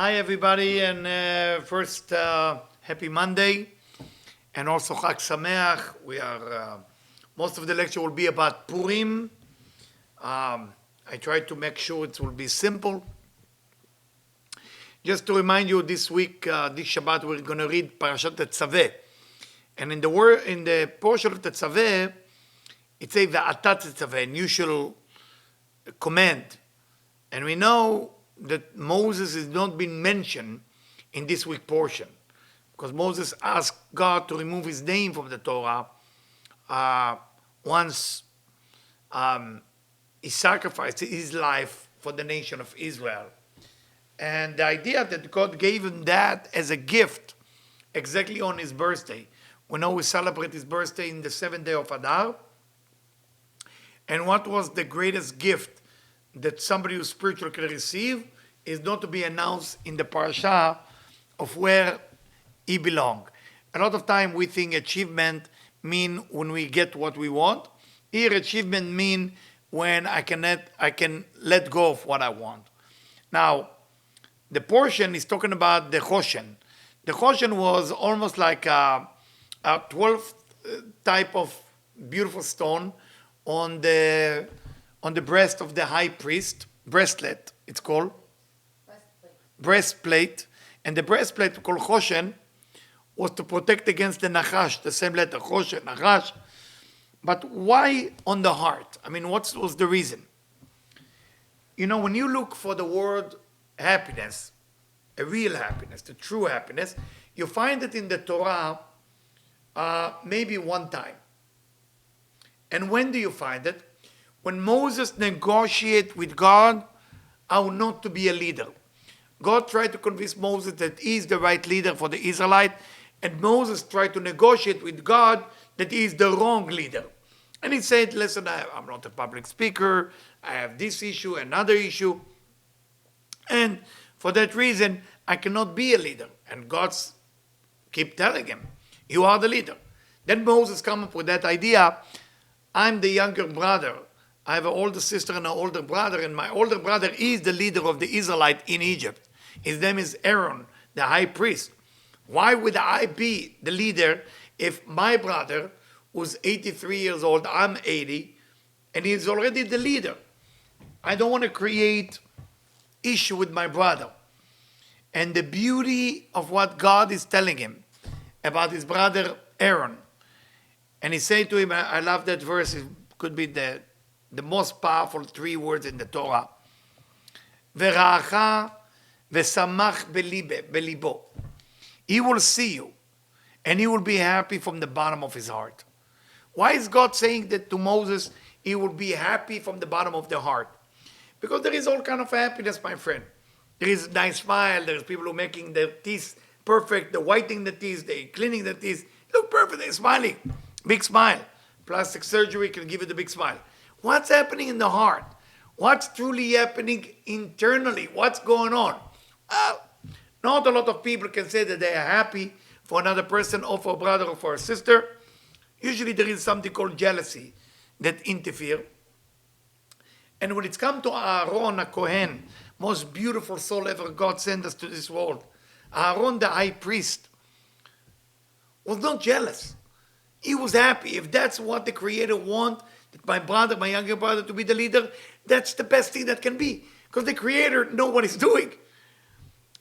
Hi, everybody, and first, happy Monday, and also Chag Sameach. We are most of the lecture will be about Purim. I try to make sure it will be simple. Just to remind you, this week, this Shabbat, we're going to read Parashat Tetzaveh, and in the portion of Tetzaveh, it says Ve'ata Tetzaveh, an usual command, and we know that Moses is not been mentioned in this week portion because Moses asked God to remove his name from the Torah once he sacrificed his life for the nation of Israel. And the idea that God gave him that as a gift exactly on his birthday. We know we celebrate his birthday in the 7th day of Adar. And what was the greatest gift that somebody who's spiritual can receive is not to be announced in the parasha of where he belongs. A lot of time we think achievement mean when we get what we want. Here achievement mean when I can let go of what I want. Now, the portion is talking about the Choshen. The Choshen was almost like a 12th type of beautiful stone on the breast of the high priest, breastlet, it's called. Breastplate. And the breastplate called Choshen was to protect against the Nachash, the same letter, Choshen, Nachash. But why on the heart? I mean, what was the reason? You know, when you look for the word happiness, a real happiness, the true happiness, you find it in the Torah maybe one time. And when do you find it? When Moses negotiated with God how not to be a leader. God tried to convince Moses that he is the right leader for the Israelite, and Moses tried to negotiate with God that he is the wrong leader. And he said, listen, I'm not a public speaker, I have this issue, another issue, and for that reason, I cannot be a leader. And God keep telling him, you are the leader. Then Moses come up with that idea, I'm the younger brother, I have an older sister and an older brother, and my older brother is the leader of the Israelite in Egypt. His name is Aaron, the high priest. Why would I be the leader if my brother, who's 83 years old, I'm 80, and he's already the leader? I don't want to create issue with my brother. And the beauty of what God is telling him about his brother Aaron, and he said to him, I love that verse, it could be the most powerful 3 words in the Torah. V'ra'acha v'samach belibo. He will see you, and he will be happy from the bottom of his heart. Why is God saying that to Moses, he will be happy from the bottom of the heart? Because there is all kind of happiness, my friend. There is a nice smile, there's people who are making their teeth perfect, they're whitening the teeth, they're cleaning the teeth, look perfect, they're smiling, big smile. Plastic surgery can give you the big smile. What's happening in the heart? What's truly happening internally? What's going on? Not a lot of people can say that they are happy for another person or for a brother or for a sister. Usually there is something called jealousy that interfere. And when it's come to Aaron, a Kohen, most beautiful soul ever God sent us to this world, Aaron, the high priest, was not jealous. He was happy. If that's what the Creator wants, that my brother, my younger brother, to be the leader, that's the best thing that can be. Because the Creator knows what he's doing.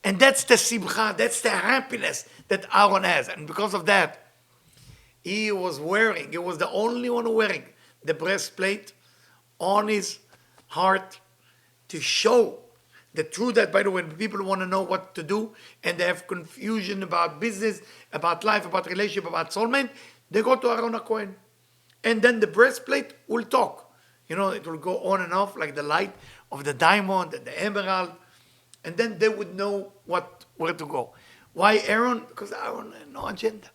And that's the simcha, that's the happiness that Aaron has. And because of that, he was the only one wearing the breastplate on his heart to show the truth that, by the way, when people want to know what to do and they have confusion about business, about life, about relationship, about soulmate, they go to Aaron HaKohen. And then the breastplate will talk. You know, it will go on and off like the light of the diamond and the emerald. And then they would know where to go. Why Aaron? Because Aaron had no agenda.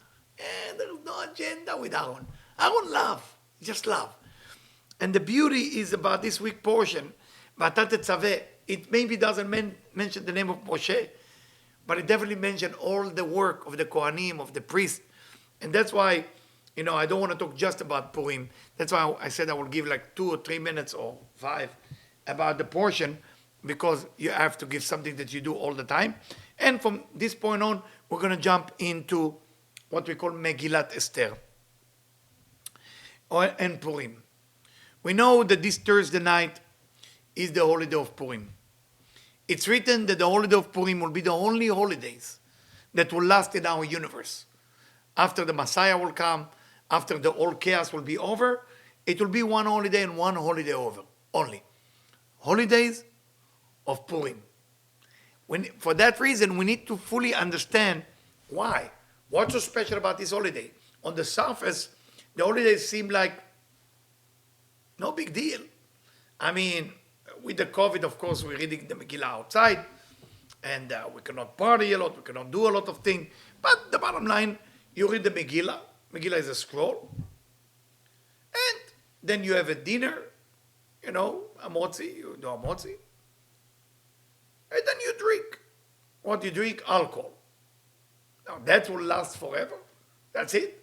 There is no agenda with Aaron. Aaron love, just love. And the beauty is about this week portion, V'ata Tetzaveh, it maybe doesn't mention the name of Moshe, but it definitely mentions all the work of the Kohanim, of the priest. And that's why, you know, I don't want to talk just about Purim. That's why I said I will give like 2 or 3 minutes or 5 about the portion because you have to give something that you do all the time. And from this point on, we're going to jump into what we call Megillat Esther and Purim. We know that this Thursday night is the holiday of Purim. It's written that the holiday of Purim will be the only holidays that will last in our universe. After the Messiah will come, after the old chaos will be over, it will be one holiday and one holiday over only. Holidays of Purim. For that reason, we need to fully understand why. What's so special about this holiday? On the surface, the holidays seem like no big deal. I mean, with the COVID, of course, we're reading the Megillah outside, and we cannot party a lot, we cannot do a lot of things. But the bottom line, you read the Megillah. Megillah is a scroll. And then you have a dinner, a motzi, you do a motzi. And then you drink. What do you drink? Alcohol. Now that will last forever. That's it.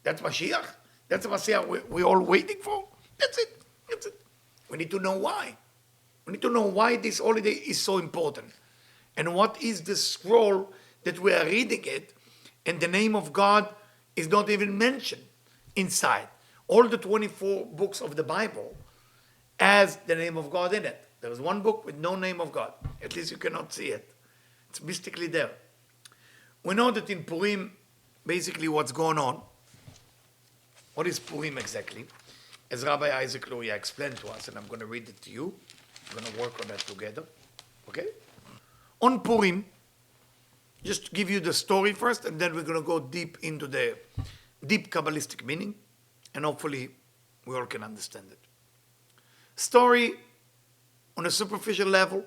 That's Mashiach. That's the Mashiach we're all waiting for. That's it. That's it. We need to know why. We need to know why this holiday is so important. And what is the scroll that we are reading it, and the name of God is not even mentioned inside. All the 24 books of the Bible has the name of God in it. There is one book with no name of God. At least you cannot see it. It's mystically there. We know that in Purim, basically what's going on. What is Purim exactly? As Rabbi Isaac Luria explained to us, and I'm going to read it to you. We're going to work on that together. Okay? On Purim, just to give you the story first, and then we're going to go deep into the deep Kabbalistic meaning, and hopefully we all can understand it. Story on a superficial level.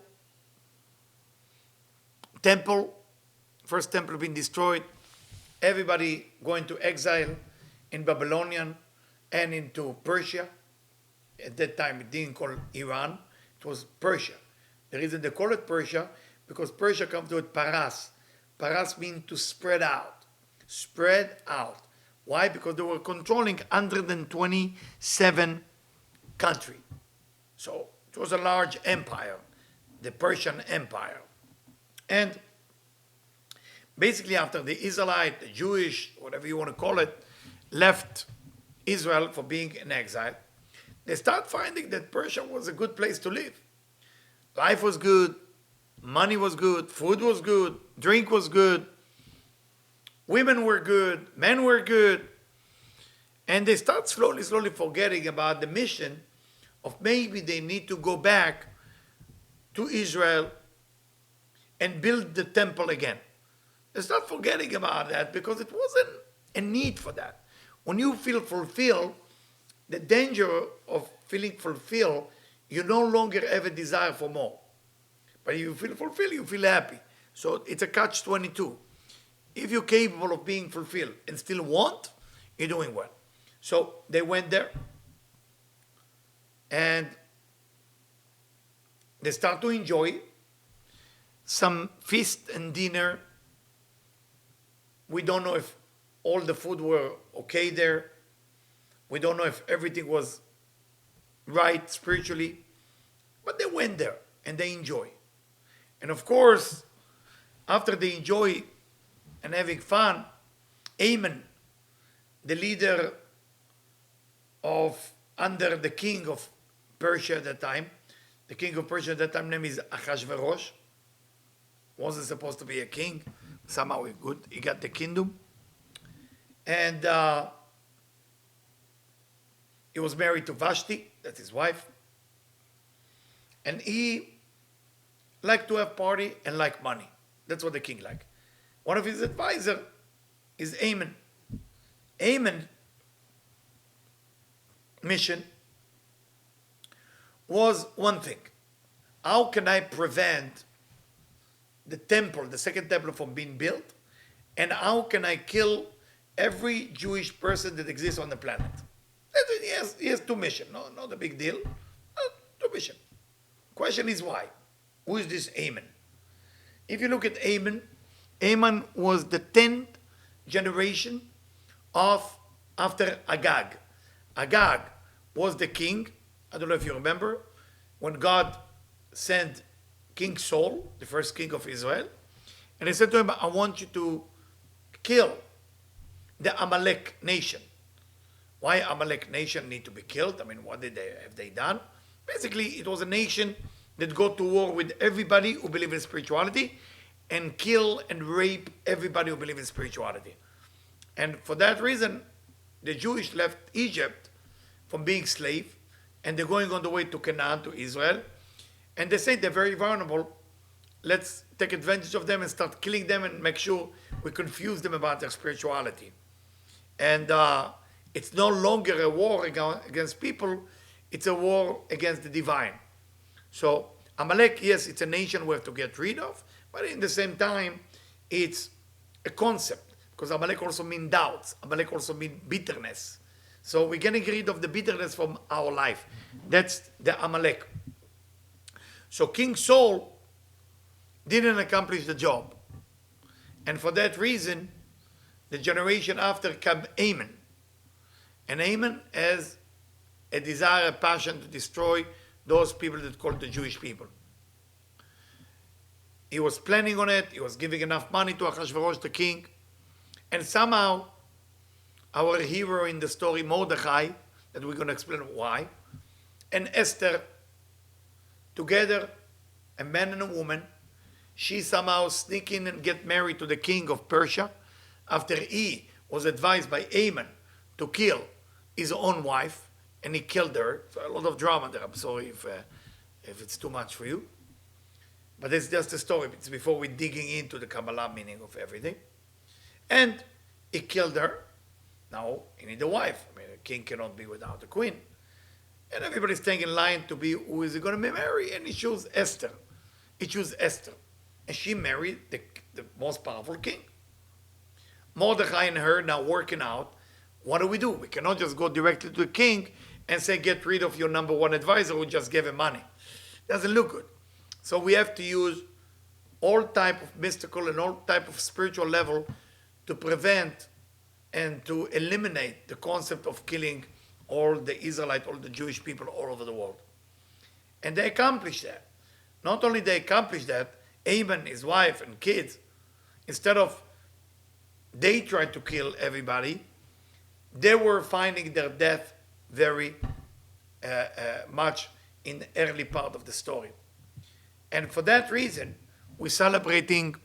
Temple, first temple being destroyed. Everybody going to exile in Babylonian and into Persia. At that time, it didn't call Iran. It was Persia. The reason they call it Persia, because Persia comes to it Paras. Paras means to spread out. Spread out. Why? Because they were controlling 127 countries. So it was a large empire, the Persian Empire. And basically after the Israelite, the Jewish, whatever you want to call it, left Israel for being in exile, they start finding that Persia was a good place to live. Life was good, money was good, food was good, drink was good, women were good, men were good. And they start slowly forgetting about the mission of maybe they need to go back to Israel and build the temple again. They start forgetting about that because it wasn't a need for that. When you feel fulfilled, the danger of feeling fulfilled, you no longer have a desire for more. But if you feel fulfilled, you feel happy. So it's a catch-22. If you're capable of being fulfilled and still want, you're doing well. So they went there and they start to enjoy some feast and dinner. We don't know if all the food were okay there. We don't know if everything was right spiritually. But they went there and they enjoy. And of course, after they enjoy and having fun, Haman, the leader of under the king of Persia at that time, the king of Persia at that time name is Achashverosh, wasn't supposed to be a king. Somehow he got the kingdom. And he was married to Vashti, that's his wife. And he liked to have party and like money. That's what the king liked. One of his advisors is Haman. Haman's mission was one thing. How can I prevent the temple, the second temple, from being built? And how can I kill every Jewish person that exists on the planet? He has two missions. No, not a big deal. Two missions. Question is why? Who is this Haman? If you look at Haman, Haman was the 10th generation after Agag. Agag was the king. I don't know if you remember when God sent King Saul, the first king of Israel, and he said to him, I want you to kill the Amalek nation. Why Amalek nation need to be killed? I mean, what have they done? Basically, it was a nation that go to war with everybody who believe in spirituality and kill and rape everybody who believe in spirituality. And for that reason, the Jewish left Egypt from being slave, and they're going on the way to Canaan, to Israel. And they say they're very vulnerable. Let's take advantage of them and start killing them and make sure we confuse them about their spirituality. And it's no longer a war against people, it's a war against the divine. So Amalek, yes, it's a nation we have to get rid of, but in the same time, it's a concept, because Amalek also means doubts. Amalek also means bitterness. So we're getting rid of the bitterness from our life. That's the Amalek. So King Saul didn't accomplish the job. And for that reason, the generation after came Ammon. And Ammon has a desire, a passion to destroy those people that called the Jewish people. He was planning on it. He was giving enough money to Ahasuerus, the king. And somehow, our hero in the story, Mordechai, that we're going to explain why, and Esther, together, a man and a woman, she somehow sneak in and get married to the king of Persia after he was advised by Ammon to kill his own wife, and he killed her. So a lot of drama there. I'm sorry if it's too much for you. But it's just a story. It's before we're digging into the Kabbalah meaning of everything. And he killed her. Now he need a wife. I mean, a king cannot be without a queen. And everybody's staying in line to be who is he going to be married. And he chose Esther. He chose Esther. And she married the most powerful king. Mordechai and her now working out. What do? We cannot just go directly to the king and say, get rid of your number one advisor who just gave him money. Doesn't look good. So we have to use all type of mystical and all type of spiritual level to prevent and to eliminate the concept of killing all the Israelite, all the Jewish people all over the world. And they accomplished that. Not only they accomplished that, Ammon, his wife and kids, instead of they tried to kill everybody, they were finding their death very much in the early part of the story. And for that reason, we're celebrating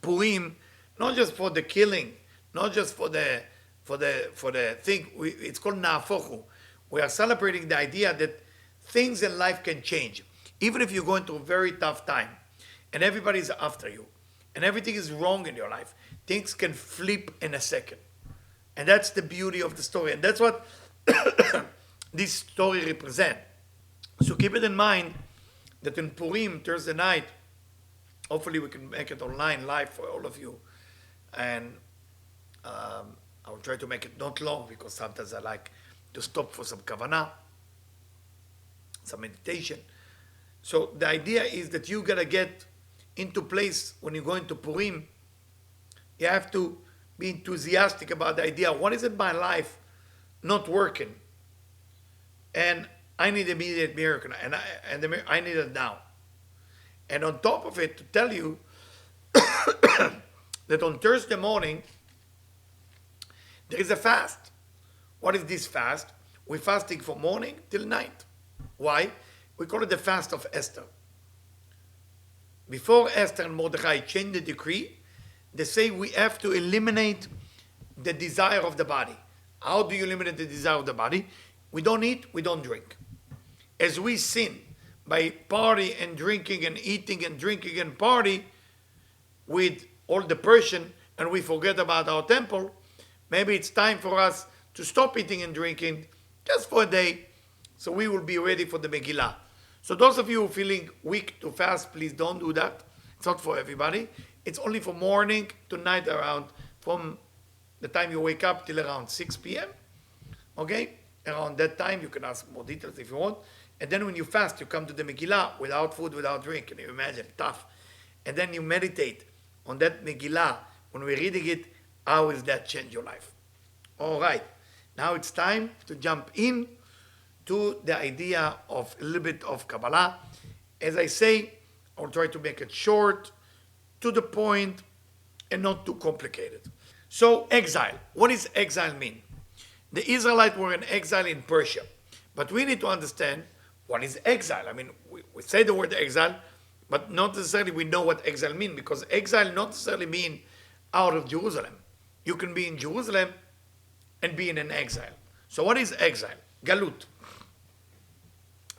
Purim, not just for the killing, not just for the thing. It's called Na'afochu. We are celebrating the idea that things in life can change. Even if you're going through a very tough time, and everybody's after you, and everything is wrong in your life, things can flip in a second. And that's the beauty of the story. And that's what this story represents. So keep it in mind that in Purim, Thursday night, hopefully we can make it online live for all of you. And I will try to make it not long, because sometimes I like to stop for some kavanah, some meditation. So the idea is that you gotta get into place when you go into Purim. You have to be enthusiastic about the idea. What is in my life not working? And I need immediate miracle, and I need it now. And on top of it, to tell you that on Thursday morning, there is a fast. What is this fast? We're fasting from morning till night. Why? We call it the fast of Esther. Before Esther and Mordechai changed the decree, they say we have to eliminate the desire of the body. How do you eliminate the desire of the body? We don't eat, we don't drink. As we sin by party and drinking and eating and drinking and party with all the Persian, and we forget about our temple, maybe it's time for us to stop eating and drinking just for a day, so we will be ready for the Megillah. So those of you who are feeling weak to fast, please don't do that. It's not for everybody. It's only from morning to night, around from the time you wake up till around 6 p.m. Okay? Around that time, you can ask more details if you want. And then when you fast, you come to the Megillah without food, without drink. Can you imagine? Tough. And then you meditate on that Megillah. When we're reading it, how will that change your life? All right. Now it's time to jump in to the idea of a little bit of Kabbalah. As I say, I'll try to make it short, to the point, and not too complicated. So, exile. What does exile mean? The Israelites were in exile in Persia. But we need to understand what is exile. I mean, we say the word exile, but not necessarily we know what exile means, because exile not necessarily mean out of Jerusalem. You can be in Jerusalem and be in an exile. So what is exile? Galut.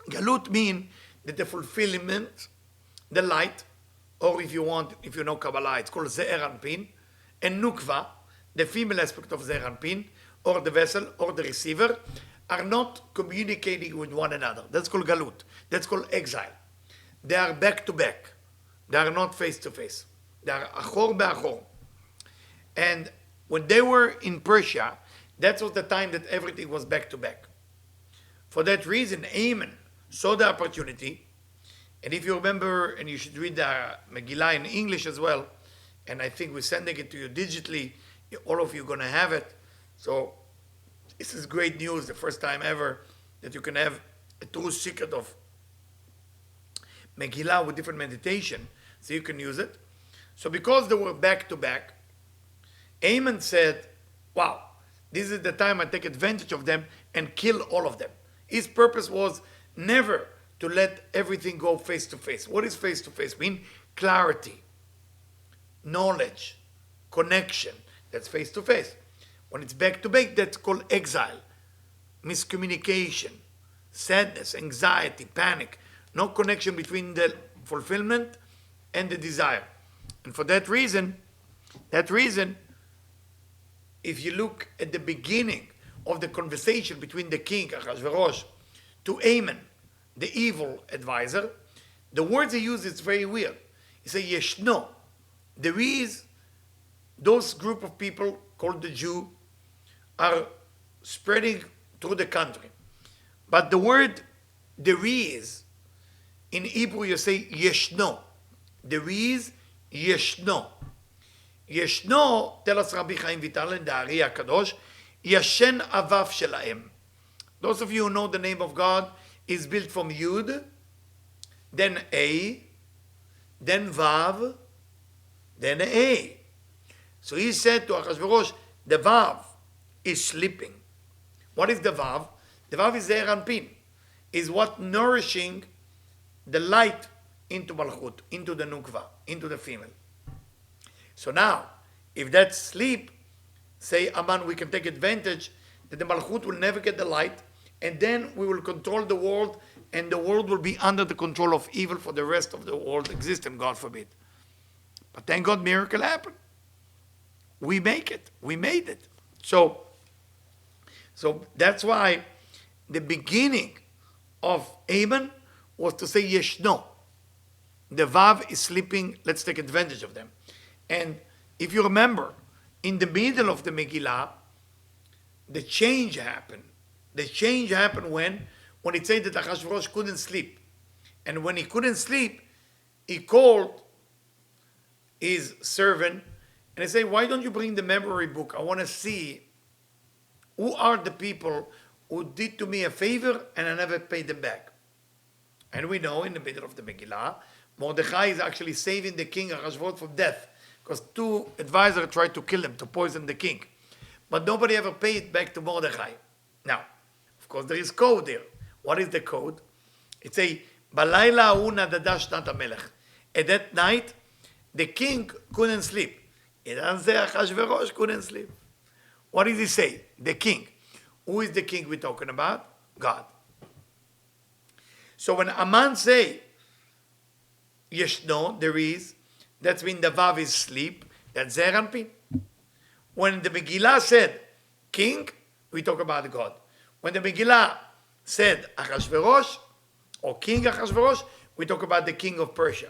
Galut means that the fulfillment, the light, or if you know Kabbalah, it's called Ze'er Anpin, and Nukva, the female aspect of Ze'er Anpin, or the vessel, or the receiver, are not communicating with one another. That's called Galut. That's called exile. They are back to back. They are not face to face. They are achor be'achor. And when they were in Persia, that was the time that everything was back to back. For that reason, Haman saw the opportunity. And if you remember, and you should read the Megillah in English as well, and I think we're sending it to you digitally, all of you are going to have it. So this is great news, the first time ever that you can have a true secret of Megillah with different meditation, so you can use it. So because they were back to back, Haman said, wow, this is the time I take advantage of them and kill all of them. His purpose was never to let everything go face to face. What is face to face mean? Clarity, knowledge, connection. That's face to face. When it's back to back, that's called exile, miscommunication, sadness, anxiety, panic. No connection between the fulfillment and the desire. And for that reason, if you look at the beginning of the conversation between the king, Ahasuerus, to Haman, the evil advisor, the words he uses is very weird. He says, Yeshno. There is, those group of people called the Jew are spreading through the country. But the word there is, in Hebrew you say Yeshno. There is Yeshno. Yeshno, tell us Rabbi Chaim Vital in the Ari HaKadosh, Yashen Avav Shelaim. Those of you who know the name of God is built from Yud, then A, then Vav, then A. So he said to Ahasuerus, the Vav is sleeping. What is the Vav? The Vav is Ze'er Anpin, is what nourishing the light into Malchut, into the Nukva, into the female. So now, if that's sleep, say Aman, we can take advantage that the Malchut will never get the light, and then we will control the world, and the world will be under the control of evil for the rest of the world existence, God forbid. But thank God, miracle happened. We make it. We made it. So that's why the beginning of Haman was to say Yeshno. The Vav is sleeping, let's take advantage of them. And if you remember, in the middle of the Megillah, the change happened. The change happened when it said that Ahasuerus couldn't sleep. And when he couldn't sleep, he called his servant and he said, why don't you bring the memory book? I want to see who are the people who did to me a favor and I never paid them back. And we know in the middle of the Megillah, Mordechai is actually saving the king Ahasuerus from death because two advisors tried to kill him, to poison the king. But nobody ever paid back to Mordechai. Now, of course, there is code there. What is the code? It's a Balayla Una Dadash Nata Melech. At that night, the king couldn't sleep. It doesn't say Ahasuerus couldn't sleep. What does he say? The king. Who is the king we're talking about? God. So when Aman say, Yeshno, there is, that's when the Vav is sleep, that's Ze'er Anpin. When the Megillah said, king, we talk about God. When the Megillah said Ahasuerus, or King Ahasuerus, we talk about the king of Persia.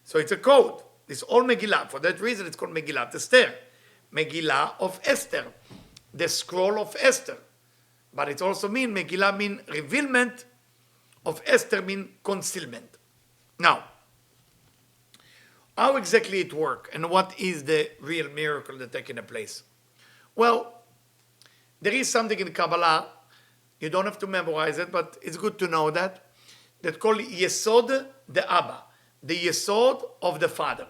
So it's a code. It's all Megillah. For that reason, it's called Megillat Esther. Megillah of Esther. The scroll of Esther. But it also means, Megillah means revealment, of Esther means concealment. Now, how exactly it works and what is the real miracle that taking place? Well, there is something in Kabbalah, you don't have to memorize it, but it's good to know that that called Yesod the Abba, the Yesod of the Father,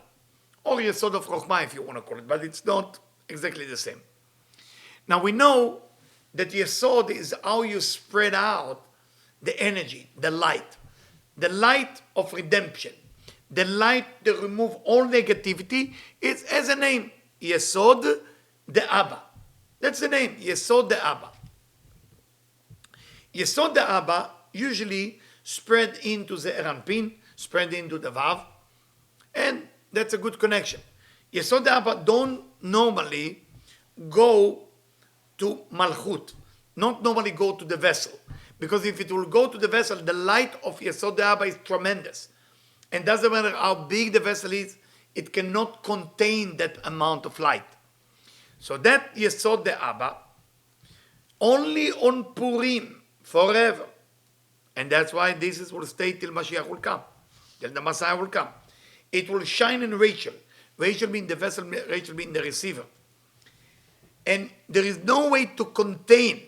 or Yesod of Chokhmah if you want to call it, but it's not exactly the same. Now we know that Yesod is how you spread out the energy, the light of redemption, the light that remove all negativity. It has a name, Yesod the Abba. That's the name, Yesod the Abba. Yesod the Abba usually spread into the Eranpin, spread into the Vav, and that's a good connection. Yesod the Abba don't normally go to Malchut, not normally go to the vessel. Because if it will go to the vessel, the light of Yesod the Abba is tremendous. And doesn't matter how big the vessel is, it cannot contain that amount of light. So that Yesod the Abba, only on Purim, forever. And that's why this will stay till Mashiach will come, till the Messiah will come. It will shine in Rachel. Rachel being the vessel, Rachel being the receiver. And there is no way to contain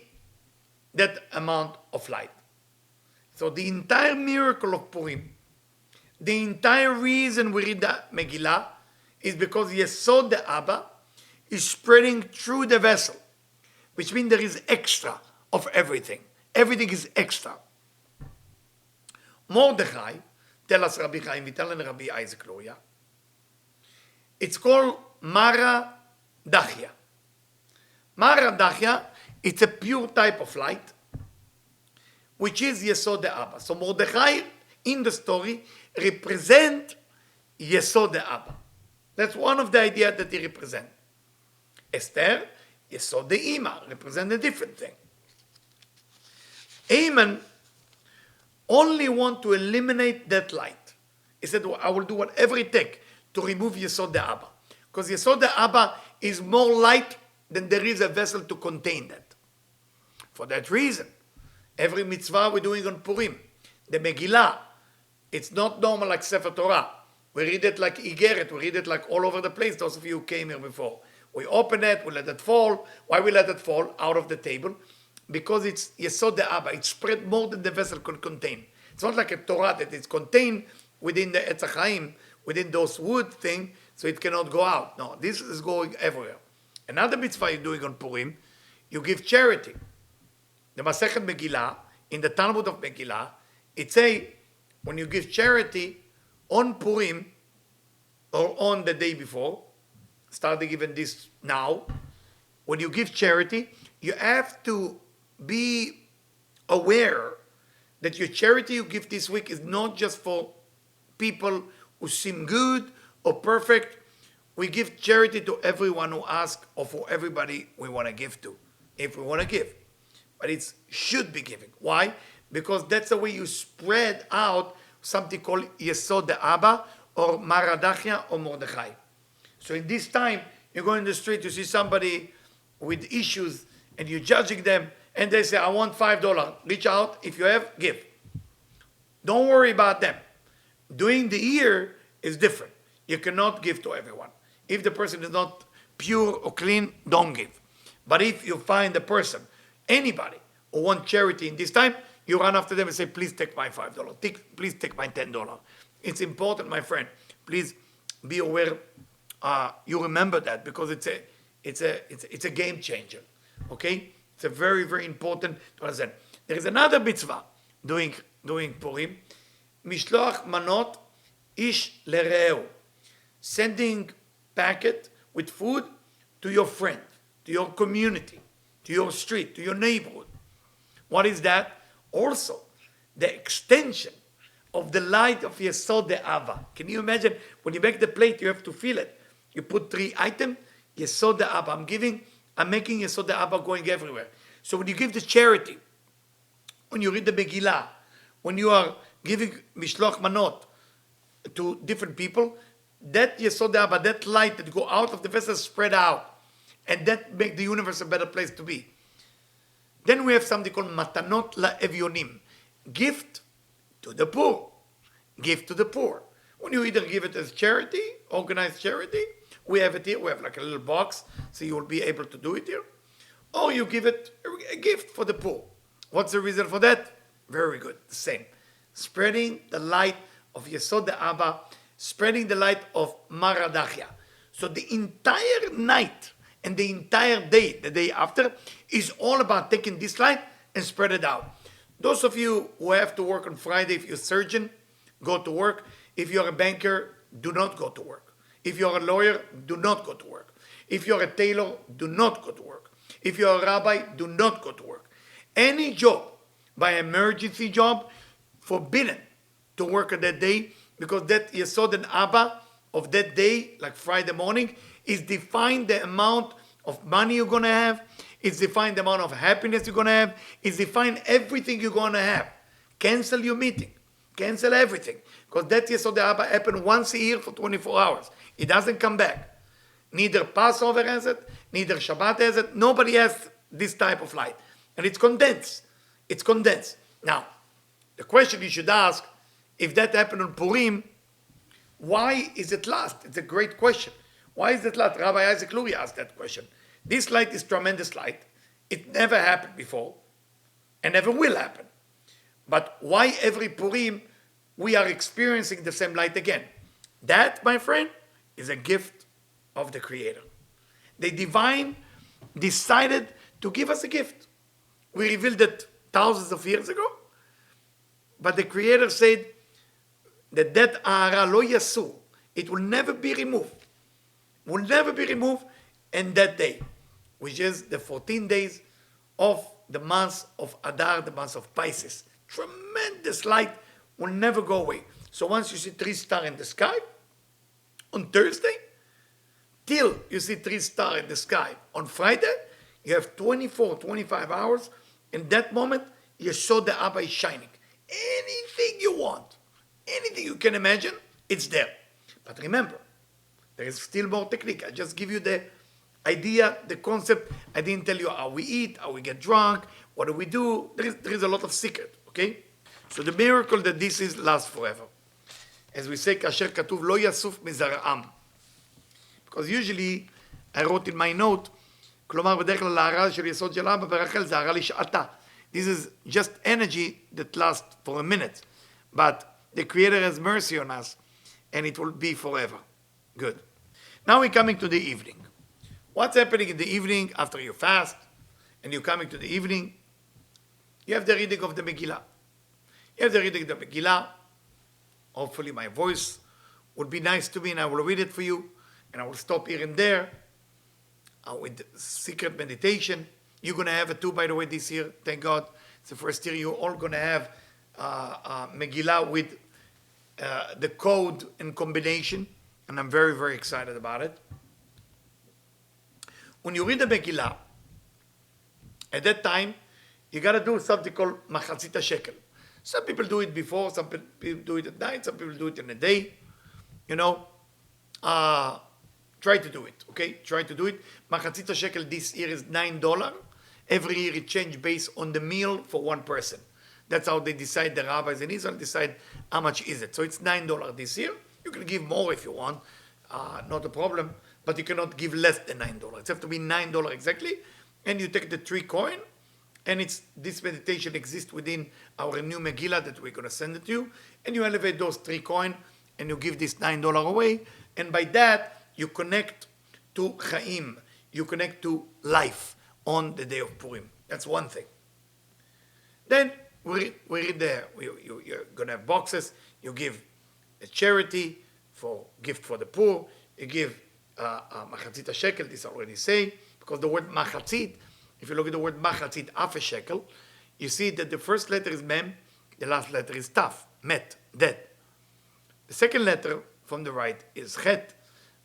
that amount of light. So the entire miracle of Purim, the entire reason we read the Megillah is because Yesod the Abba is spreading through the vessel, which means there is extra of everything. Everything is extra. Mordechai, tell us Rabbi Chaim, we tell Rabbi Isaac Loya, it's called Mara Dachya. Mara Dachya, it's a pure type of light, which is Yesod the Abba. So Mordechai, in the story, represent Yesod the Abba. That's one of the ideas that he represents. Esther, Yesod the Ima, represent a different thing. Haman only want to eliminate that light. He said, I will do whatever it takes to remove Yesod the Abba. Because Yesod the Abba is more light than there is a vessel to contain that. For that reason, every mitzvah we're doing on Purim, the Megillah, it's not normal like Sefer Torah. We read it like Igeret, we read it like all over the place, those of you who came here before. We open it, we let it fall. Why we let it fall out of the table? Because it's Yesod the Abba. It's spread more than the vessel can contain. It's not like a Torah that is contained within the Etz HaChaim, within those wood thing, so it cannot go out. No, this is going everywhere. Another mitzvah you're doing on Purim, you give charity. The Masechet Megillah, in the Talmud of Megillah, it say, when you give charity on Purim, or on the day before, starting even this now, when you give charity, you have to be aware that your charity you give this week is not just for people who seem good or perfect. We give charity to everyone who asks, or for everybody we want to give to, if we want to give. But it should be giving. Why? Because that's the way you spread out something called Yesod the Abba, or Maradachia, or Mordechai. So in this time, you go in the street, you see somebody with issues, and you're judging them, and they say, I want $5. Reach out. If you have, give. Don't worry about them. Doing the year is different. You cannot give to everyone. If the person is not pure or clean, don't give. But if you find a person, anybody who wants charity in this time, you run after them and say, please take my $5. Please take my $10. It's important, my friend. Please be aware. You remember that, because it's a game changer. Okay? It's a very, very important to understand. There is another mitzvah doing Purim. Mishloach manot ish lereu. Sending packet with food to your friend, to your community, to your street, to your neighborhood. What is that? Also, the extension of the light of Yesod the Abba. Can you imagine? When you make the plate, you have to feel it. You put 3 items, Yesod the Abba. I'm making Yesod the Abba going everywhere. So when you give the charity, when you read the Megillah, when you are giving Mishloach Manot to different people, that Yesod the Abba, that light that go out of the vessel spread out. And that make the universe a better place to be. Then we have something called Matanot LaEvyonim. Gift to the poor. Gift to the poor. When you either give it as charity, organized charity, we have it here, we have like a little box, so you will be able to do it here. Or you give it a gift for the poor. What's the reason for that? Very good, the same. spreading the light of Yesod Abba, spreading the light of Maradachia. So the entire night and the entire day, the day after, is all about taking this light and spread it out. Those of you who have to work on Friday, if you're a surgeon, go to work. If you're a banker, do not go to work. If you're a lawyer, do not go to work. If you're a tailor, do not go to work. If you're a rabbi, do not go to work. Any job, by emergency job, forbidden to work on that day, because that Yesod and Abba of that day, like Friday morning, is define the amount of money you're going to have, it's define the amount of happiness you're going to have, it's define everything you're going to have. Cancel your meeting. Cancel everything. Because that Yesod Abba happens once a year for 24 hours. It doesn't come back. Neither Passover has it, neither Shabbat has it. Nobody has this type of light. And it's condensed. It's condensed. Now, the question you should ask, if that happened on Purim, why is it last? It's a great question. Why is it last? Rabbi Isaac Lurie asked that question. This light is tremendous light. It never happened before and never will happen. But why every Purim we are experiencing the same light again? That, my friend, is a gift of the Creator. The divine decided to give us a gift. We revealed it thousands of years ago, but the Creator said that Ahara lo yasu, it will never be removed. Will never be removed in that day, which is the 14 days of the month of Adar, the month of Pisces. Tremendous light will never go away. So once you see 3 stars in the sky on Thursday, till you see 3 stars in the sky on Friday, you have 24, 25 hours. In that moment, Yesod Abba is shining. Anything you want, anything you can imagine, it's there. But remember, there is still more technique. I just give you the idea, the concept. I didn't tell you how we eat, how we get drunk, what do we do. There is a lot of secret, okay? So the miracle that this is lasts forever. As we say, כאשר כתוב לא יסוף מזרעם. Because usually, I wrote in my note, כלומר בדרך כלל ההערה של יסוד של אבא ברחל זה הערה לשעתה. This is just energy that lasts for a minute. But the Creator has mercy on us, and it will be forever. Good. Now we're coming to the evening. What's happening in the evening after you fast, and you're coming to the evening? You have the reading of the Megillah. You have the reading of the Megillah. Hopefully my voice would be nice to me, and I will read it for you, and I will stop here and there with secret meditation. You're going to have it too, by the way, this year. Thank God. It's the first year you're all going to have Megillah with the code and combination, and I'm very, very excited about it. When you read the Megillah, at that time, you got to do something called Machatzit shekel. Some people do it before, some people do it at night, some people do it in a day. You know, try to do it, okay? Try to do it. Machatzit shekel this year is $9. Every year it changes based on the meal for one person. That's how they decide, the rabbis in Israel decide how much is it. So it's $9 this year. You can give more if you want, not a problem, but you cannot give less than $9. It has to be $9 exactly. And you take the 3 coin, and this meditation exists within our new Megillah that we're going to send it to you. And you elevate those 3 coin, and you give this $9 away. And by that, you connect to Chaim. You connect to life on the day of Purim. That's one thing. Then we read there. You're going to have boxes. You give a charity for gift for the poor. You give machatzit shekel. This I already say, because the word machatzit, if you look at the word machatzit, half a shekel, you see that the first letter is mem, the last letter is taf, met, dead. The second letter from the right is chet.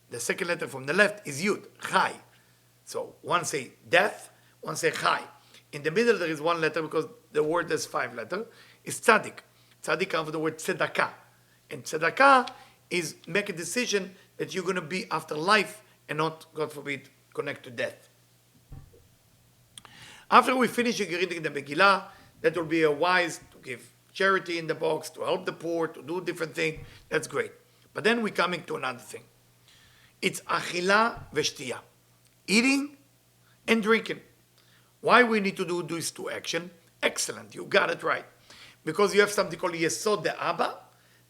The second letter from the left is yud, chai. So one say death, one say chai. In the middle there is one letter because the word has 5 letters. It's tzaddik. Tzaddik comes from the word tzedakah. And tzedakah is make a decision that you're going to be after life and not, God forbid, connect to death. After we finish reading the Megillah, that will be a wise to give charity in the box, to help the poor, to do different things. That's great. But then we're coming to another thing. It's achila v'shtiya. Eating and drinking. Why we need to do these 2 actions? Excellent, you got it right. because you have something called Yesod de Abba,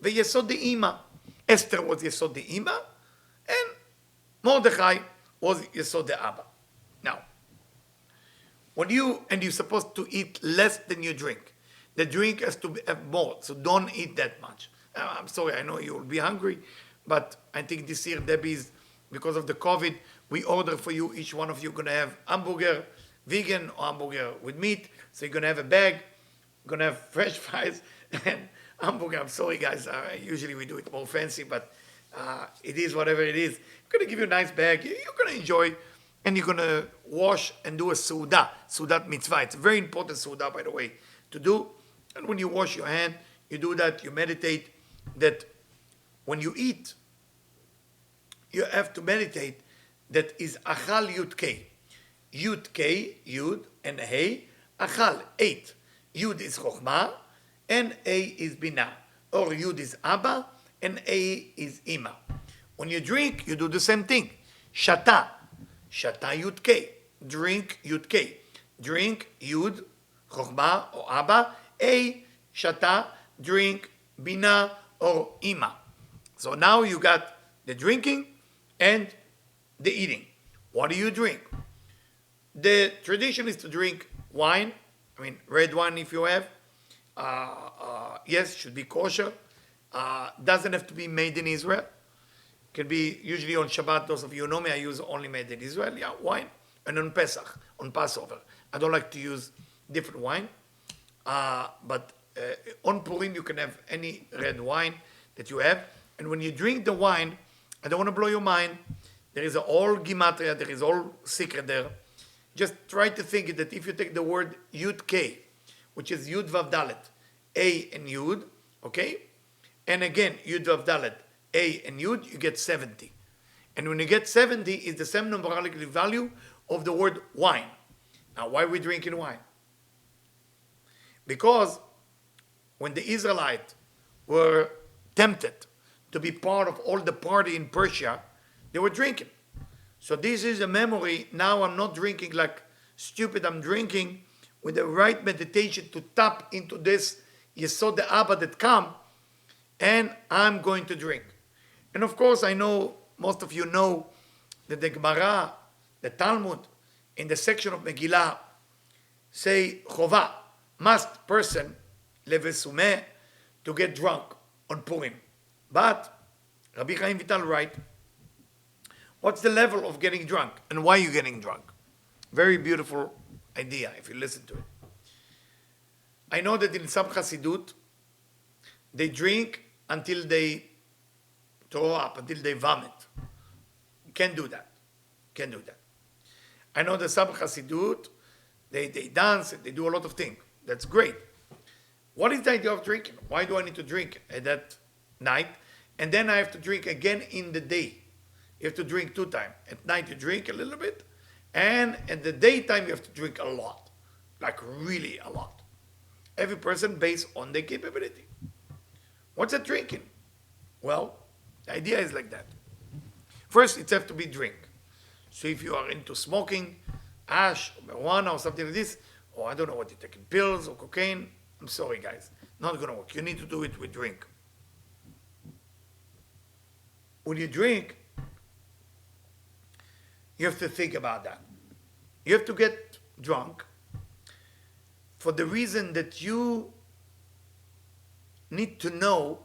the Yesod de Ima. Esther was Yesod de Ima, and Mordechai was Yesod de Abba. Now, you're supposed to eat less than you drink. The drink has to have more, so don't eat that much. I'm sorry, I know you'll be hungry, but I think this year, Debbie's, because of the COVID, we order for you, each one of you going to have hamburger, vegan or hamburger with meat. So you're going to have a bag, you're going to have fresh fries and hamburger. I'm sorry, guys. Usually we do it more fancy, but it is whatever it is. We're going to give you a nice bag. You're going to enjoy, and you're going to wash and do a Sudat mitzvah. It's a very important Sudah, by the way, to do. And when you wash your hand, you do that, you meditate that when you eat, you have to meditate that is Achal Yud Kei. Yud Kei, Yud and Hey, Achal, 8. Yud is Chokhmah, and A is Binah. Or Yud is Abba, and A is Ima. When you drink, you do the same thing. Shata, Shata Yud Kei. Drink Yud Kei. Drink Yud, Chokhmah or Abba. A, Shata, drink Binah or Ima. So now you got the drinking and the eating. What do you drink? The tradition is to drink wine. I mean, red wine if you have. Yes, should be kosher. Doesn't have to be made in Israel. Can be usually on Shabbat. Those of you who know me, I use only made in Israel. Yeah, wine. And on Pesach, on Passover. I don't like to use different wine. But on Purim, you can have any red wine that you have. And when you drink the wine, I don't want to blow your mind. There is all gematria, there is all secret there. Just try to think that if you take the word Yud K, which is Yud Vav Dalet, A and Yud, okay? And again, Yud Vav Dalet, A and Yud, you get 70. And when you get 70, it's the same numerical value of the word wine. Now, why are we drinking wine? Because when the Israelites were tempted to be part of all the party in Persia, they were drinking. So this is a memory. Now I'm not drinking like stupid. I'm drinking with the right meditation to tap into this Yesod the Abba that come, and I'm going to drink. And of course, I know most of you know that the Gemara, the Talmud, in the section of Megillah, say Chova, must person, levesumeh, to get drunk on Purim. But Rabbi Chaim Vital write, what's the level of getting drunk and why are you getting drunk? Very beautiful idea if you listen to it. I know that in some Hasidut, they drink until they throw up, until they vomit. You can't do that. Can't do that. I know that some Hasidut, they dance, they do a lot of things. That's great. What is the idea of drinking? Why do I need to drink at that night? And then I have to drink again in the day. You have to drink 2 times. At night you drink a little bit, and at the daytime you have to drink a lot. Like really a lot. Every person based on their capability. What's that drinking? Well, the idea is like that. First, it has to be drink. So if you are into smoking, ash, or marijuana, or something like this, or I don't know what you're taking, pills or cocaine, I'm sorry guys, not going to work. You need to do it with drink. When you drink, you have to think about that. You have to get drunk for the reason that you need to know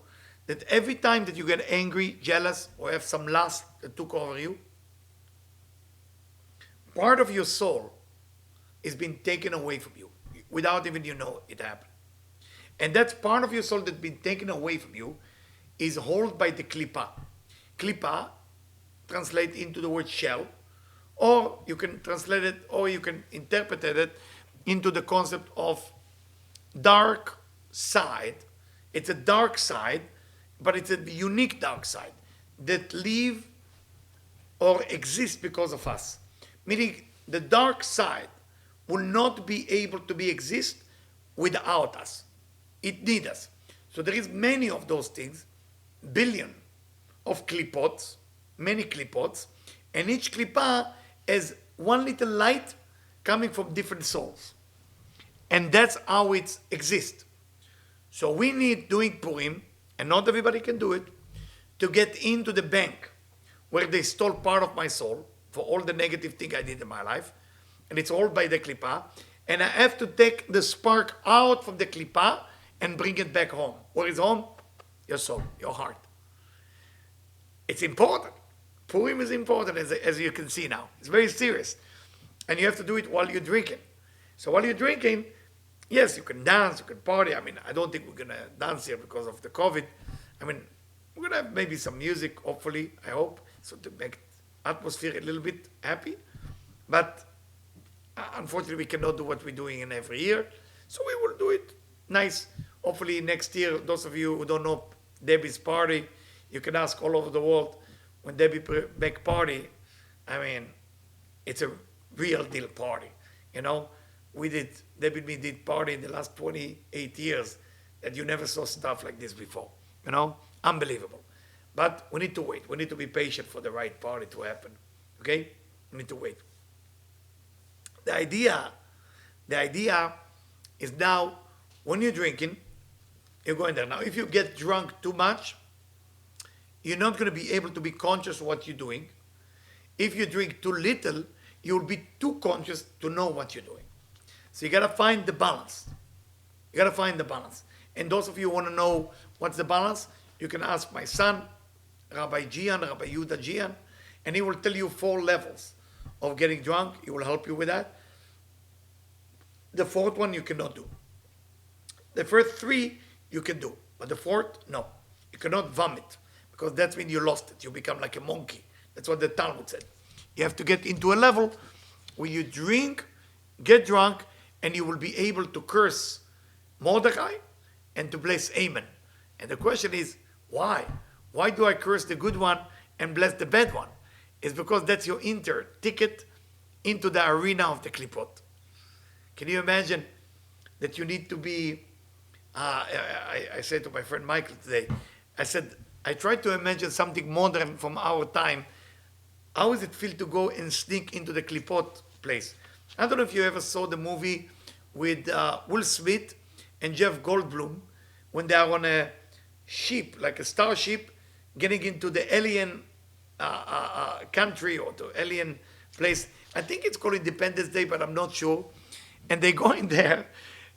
that every time that you get angry, jealous, or have some lust that took over you, part of your soul is being taken away from you without even you know it happened. And that part of your soul that's been taken away from you is held by the klipa. Klipa translate into the word shell, or you can translate it, or you can interpret it into the concept of dark side. It's a dark side, but it's a unique dark side that live or exist because of us. Meaning the dark side will not be able to exist without us. It needs us. So there is many of those things, billion of klipots, many klipots, and each klipa has one little light coming from different souls. And that's how it exists. So we need, doing Purim, and not everybody can do it, to get into the bank where they stole part of my soul for all the negative thing I did in my life, and it's all by the klippah, and I have to take the spark out from the klippah and bring it back home. Where is home? Your soul, your heart. It's important. Purim is important, as you can see now. It's very serious. And you have to do it while you're drinking. So while you're drinking, yes, you can dance, you can party. I mean, I don't think we're going to dance here because of the COVID. I mean, we're going to have maybe some music, hopefully, I hope, so to make atmosphere a little bit happy. But unfortunately, we cannot do what we're doing in every year. So we will do it nice. Hopefully next year, those of you who don't know Debbie's party, you can ask all over the world. When Debbie back party, I mean, it's a real deal party. You know, Debbie and me did party in the last 28 years that you never saw stuff like this before. You know, unbelievable. But we need to wait. We need to be patient for the right party to happen. Okay? We need to wait. The idea is now, when you're drinking, you're going there. Now, if you get drunk too much, you're not going to be able to be conscious of what you're doing. If you drink too little, you'll be too conscious to know what you're doing. So you got to find the balance. You got to find the balance. And those of you who want to know what's the balance, you can ask my son, Rabbi Jian, Rabbi Yehuda Jian, and he will tell you 4 levels of getting drunk. He will help you with that. The 4th one you cannot do. The first 3 you can do, but the 4th, no. You cannot vomit, because that's when you lost it. You become like a monkey. That's what the Talmud said. You have to get into a level where you drink, get drunk, and you will be able to curse Mordechai and to bless Amen. And the question is, why? Why do I curse the good one and bless the bad one? It's because that's your ticket into the arena of the Klippot. Can you imagine that you need to be, I said to my friend Michael today, I said, I tried to imagine something modern from our time. How does it feel to go and sneak into the Klippot place? I don't know if you ever saw the movie with Will Smith and Jeff Goldblum when they are on a ship, like a starship, getting into the alien country or the alien place. I think it's called Independence Day, but I'm not sure. And they go in there,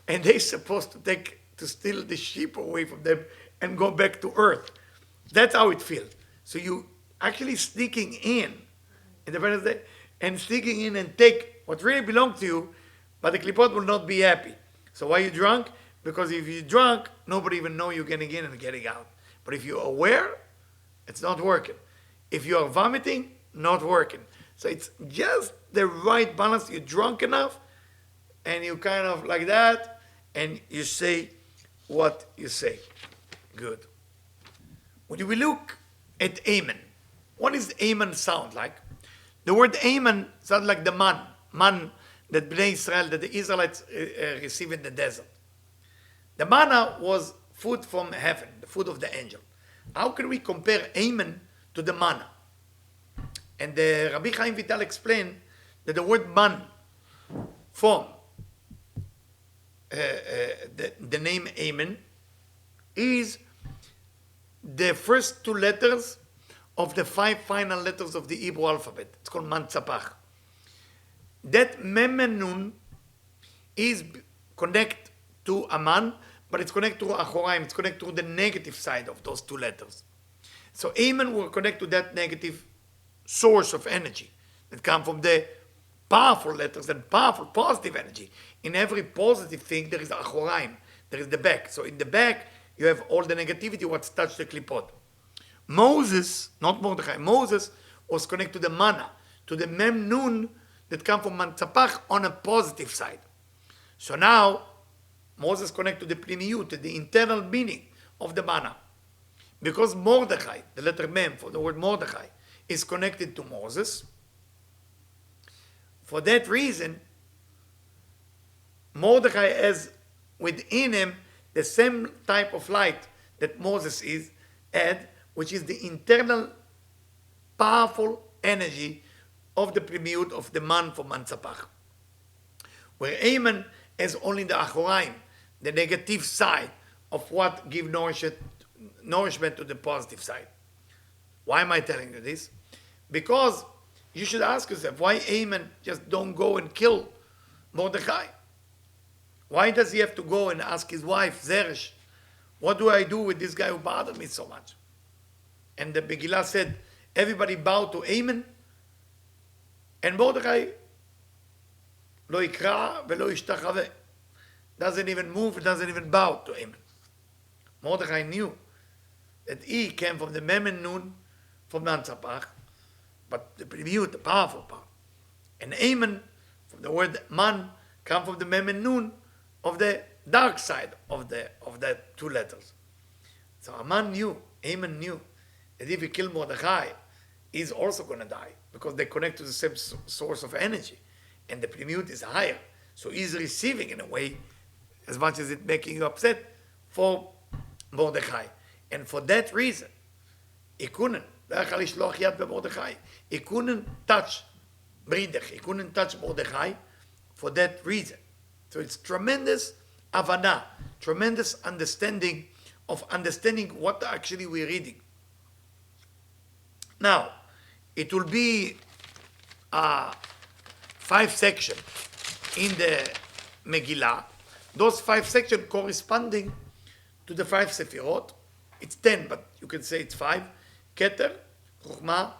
and they're supposed to steal the ship away from them and go back to Earth. That's how it feels. So you actually sneaking in Independence Day, and sneaking in and take what really belongs to you, but the Klippot will not be happy. So why are you drunk? Because if you're drunk, nobody even know you're getting in and getting out. But if you're aware, it's not working. If you are vomiting, not working. So it's just the right balance. You're drunk enough, and you kind of like that, and you say what you say. Good. When we look at Amen, what does Amen sound like? The word Amen sounds like the man that Bnei Israel, that the Israelites received in the desert. The manna was food from heaven, the food of the angel. How can we compare Amen to the manna? And the Rabbi Chaim Vital explained that the word man from the name Amen is the first 2 letters of the 5 final letters of the Hebrew alphabet. It's called Man Tzapach. That Mem and Nun is connected to a man, but it's connected to Achoraim. It's connected to the negative side of those 2 letters. So Amen will connect to that negative source of energy that come from the powerful letters and powerful positive energy. In every positive thing, there is Achoraim. There is the back. So in the back, you have all the negativity what's touched the Klippot. Moses, not Mordechai, Moses was connected to the manna, to the Mem Nun that come from Man Tzapach on a positive side. So now, Moses connected to the Pnimiyut, to the internal meaning of the manna. Because Mordechai, the letter Mem for the word Mordechai, is connected to Moses, for that reason, Mordechai has within him the same type of light that Moses had, which is the internal powerful energy of the Pnimiyut of the man for Man Tzapach. Where Amen has only the Achoraim, the negative side of what give nourishment to the positive side. Why am I telling you this? Because you should ask yourself, why Haman just don't go and kill Mordechai? Why does he have to go and ask his wife, Zeresh, what do I do with this guy who bothered me so much? And the Megillah said, everybody bowed to Haman, and Mordechai lo ikra velo ishtachaveh, doesn't even move, doesn't even bow to Haman. Mordechai knew that he came from the Mem and Nun, from Nantzapach, but the preview, the powerful part. And Haman, from the word man, come from the Mem and Nun of the dark side of the two letters. So Haman knew, Haman knew that if he killed Mordechai, he's also going to die because they connect to the same source of energy, and the premium is higher. So he's receiving in a way, as much as it's making you upset, for Mordechai. And for that reason, he couldn't. He couldn't touch Bridech. He couldn't touch Mordechai for that reason. So it's tremendous avana, tremendous understanding of understanding what actually we're reading. Now, it will be 5 sections in the Megillah. Those 5 sections corresponding to the 5 Sefirot. It's 10, but you can say it's 5. Keter, Chokhmah,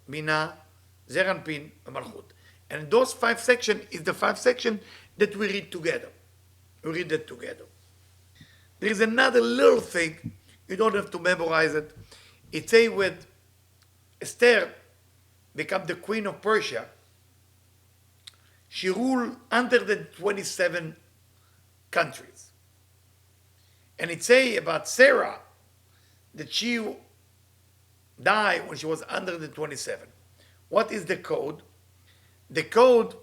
Binah, Zeir Anpin, and Malchut. And those 5 sections is the 5 sections that we read together. We read it together. There is another little thing, you don't have to memorize it. It says with Esther become the queen of Persia, she ruled under the 27 countries. And it says about Sarah that she died when she was under the 27. What is the code? The code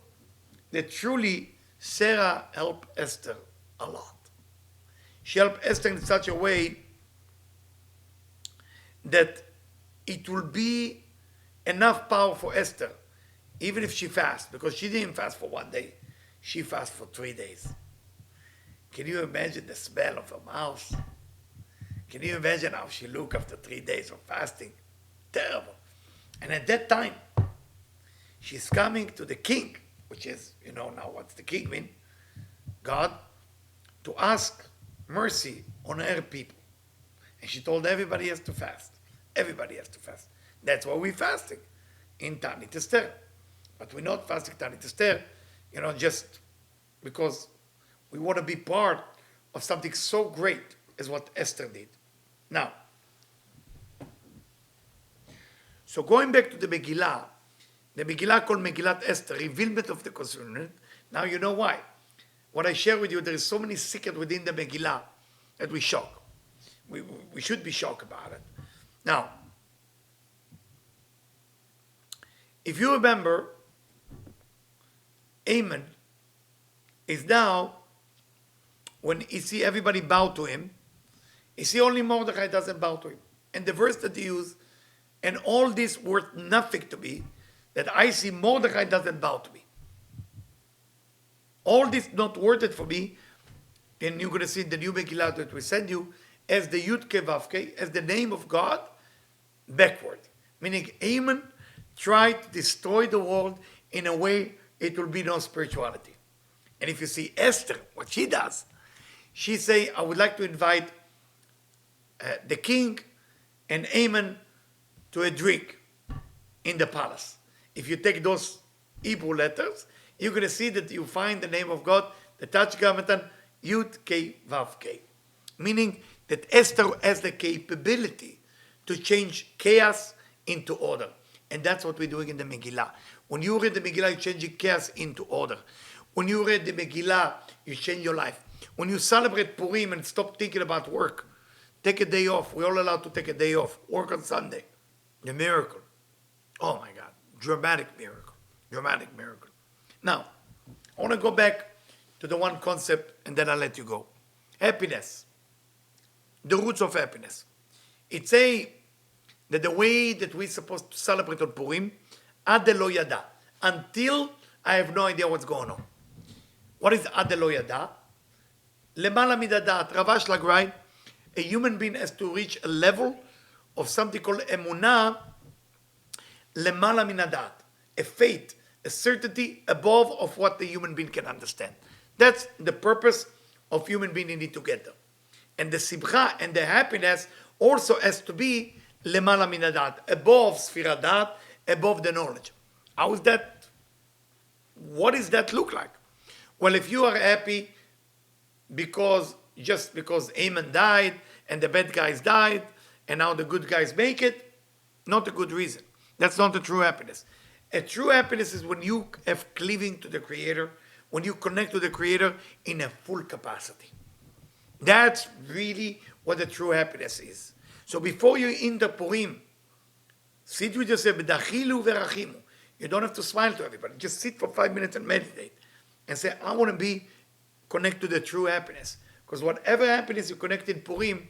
that truly Sarah helped Esther a lot. She helped Esther in such a way that it will be enough power for Esther, even if she fasts, because she didn't fast for 1 day, she fasted for 3 days. Can you imagine the smell of her mouth? Can you imagine how she looked after 3 days of fasting? Terrible. And at that time, she's coming to the king, which is, you know now what's the king mean? God, to ask mercy on her people. And she told everybody has to fast. Everybody has to fast. That's why we're fasting in Tanit Esther. But we're not fasting Tanit Esther, just because we want to be part of something so great as what Esther did. Now, so going back to the Megillah called Megillat Esther, revealment of the concernement. Now you know why. What I share with you, there is so many secrets within the Megillah that we shock. We should be shocked about it. Now, if you remember, Haman is now, when he see everybody bow to him, he see only Mordechai doesn't bow to him. And the verse that he used, and all this worth nothing to me, that I see Mordechai doesn't bow to me. All this not worth it for me, and you're going to see the new Megillah that we send you, as the Yud Ke Vav Ke, as the name of God, backward. Meaning Haman tried to destroy the world in a way it will be no spirituality. And if you see Esther, what she does, she say, I would like to invite the king and Haman to a drink in the palace. If you take those Hebrew letters, you're going to see that you find the name of God, the Tetragrammaton, Yud Ke Vav Ke. Meaning that Esther has the capability to change chaos into order. And that's what we're doing in the Megillah. When you read the Megillah, you're changing chaos into order. When you read the Megillah, you change your life. When you celebrate Purim and stop thinking about work, take a day off. We're all allowed to take a day off. Work on Sunday. The miracle. Oh my God. Dramatic miracle. Dramatic miracle. Now, I want to go back to the one concept and then I'll let you go. Happiness. The roots of happiness. It say that the way that we're supposed to celebrate on Purim, ad lo yada, until I have no idea what's going on. What is ad lo yada? Lemala midadat, Ravash Lagrai, a human being has to reach a level of something called emunah lemala min hadat, a faith, a certainty above of what the human being can understand. That's the purpose of human being need to get there. And the simcha and the happiness also has to be lemala min hadat, above sfiradat, above the knowledge. How is that? What does that look like? Well, if you are happy just because Amen died and the bad guys died and now the good guys make it, not a good reason. That's not the true happiness. A true happiness is when you have cleaving to the Creator, when you connect to the Creator in a full capacity. That's really what the true happiness is. So before you enter Purim, sit with yourself, b'dachilu v'rachimu. You don't have to smile to everybody. Just sit for 5 minutes and meditate and say, I want to be connected to the true happiness. Because whatever happiness you connect in Purim,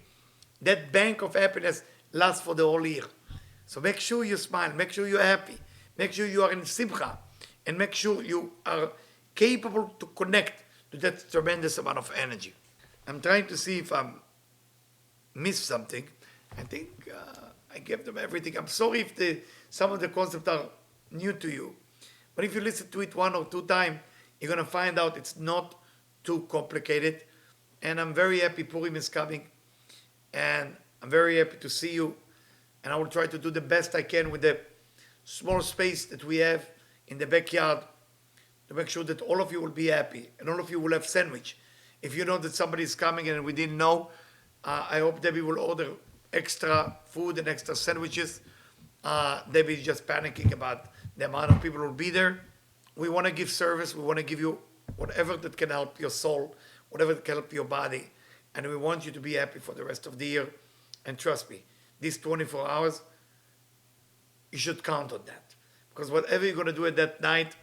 that bank of happiness lasts for the whole year. So make sure you smile, make sure you're happy, make sure you are in simcha, and make sure you are capable to connect to that tremendous amount of energy. I'm trying to see if I missed something. I think I gave them everything. I'm sorry if some of the concepts are new to you. But if you listen to it 1 or 2 times, you're going to find out it's not too complicated. And I'm very happy Purim is coming. And I'm very happy to see you. And I will try to do the best I can with the small space that we have in the backyard to make sure that all of you will be happy and all of you will have sandwich. If you know that somebody is coming and we didn't know, I hope Debbie will order extra food and extra sandwiches. Debbie is just panicking about the amount of people who will be there. We want to give service. We want to give you whatever that can help your soul, whatever that can help your body. And we want you to be happy for the rest of the year. And trust me, these 24 hours, you should count on that. Because whatever you're going to do at that night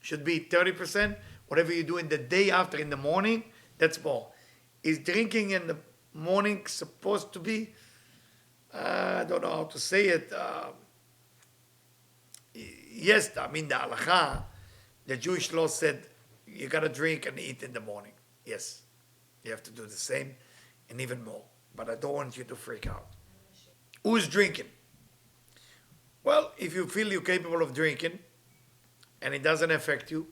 should be 30%. Whatever you do in the day after, in the morning, that's more. Is drinking in the morning supposed to be, I don't know how to say it, yes, I mean the halacha, the Jewish law said you got to drink and eat in the morning. Yes, you have to do the same and even more. But I don't want you to freak out. Who's drinking? Well, if you feel you're capable of drinking and it doesn't affect you,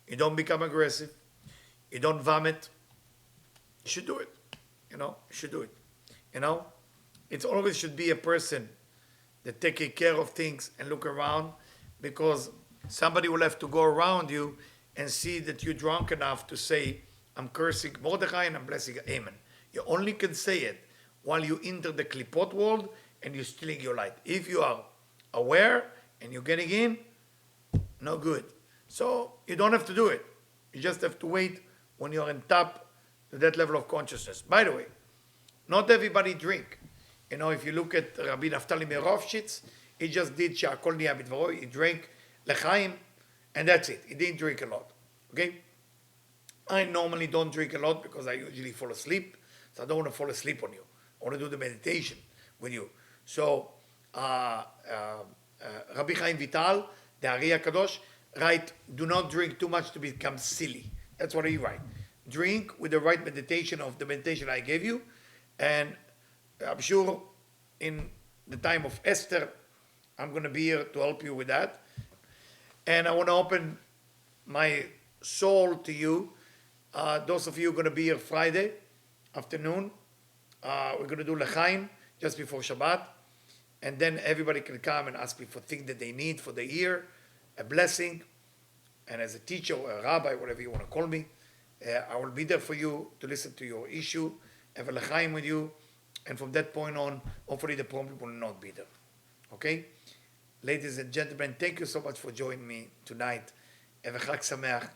you don't become aggressive, you don't vomit, you should do it. You should do it. It always should be a person that taking care of things and look around, because somebody will have to go around you and see that you're drunk enough to say, I'm cursing Mordechai and I'm blessing Amen. You only can say it while you enter the klipot world and you're stealing your light. If you are aware and you're getting in, no good. So you don't have to do it. You just have to wait when you're on top to that level of consciousness. By the way, not everybody drink. If you look at Rabbi Naftali Merovshitz, he just did Sha'akol Niya B'dvaro. He drank L'chaim, and that's it. He didn't drink a lot. Okay? I normally don't drink a lot because I usually fall asleep. So I don't want to fall asleep on you. I want to do the meditation with you. So, Rabbi Chaim Vital, the Ari HaKadosh, write, do not drink too much to become silly. That's what he write. Drink with the right meditation of the meditation I gave you. And I'm sure in the time of Esther, I'm going to be here to help you with that. And I want to open my soul to you. Those of you who are going to be here Friday afternoon, we're going to do L'chaim just before Shabbat. And then everybody can come and ask me for things that they need for the year, a blessing. And as a teacher or a rabbi, whatever you want to call me, I will be there for you to listen to your issue, have a L'chaim with you. And from that point on, hopefully the problem will not be there. Okay? Ladies and gentlemen, thank you so much for joining me tonight. Have a Chag Sameach,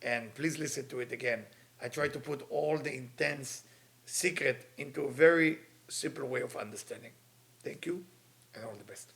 and please listen to it again. I try to put all the intense secret into a very simple way of understanding. Thank you, and all the best.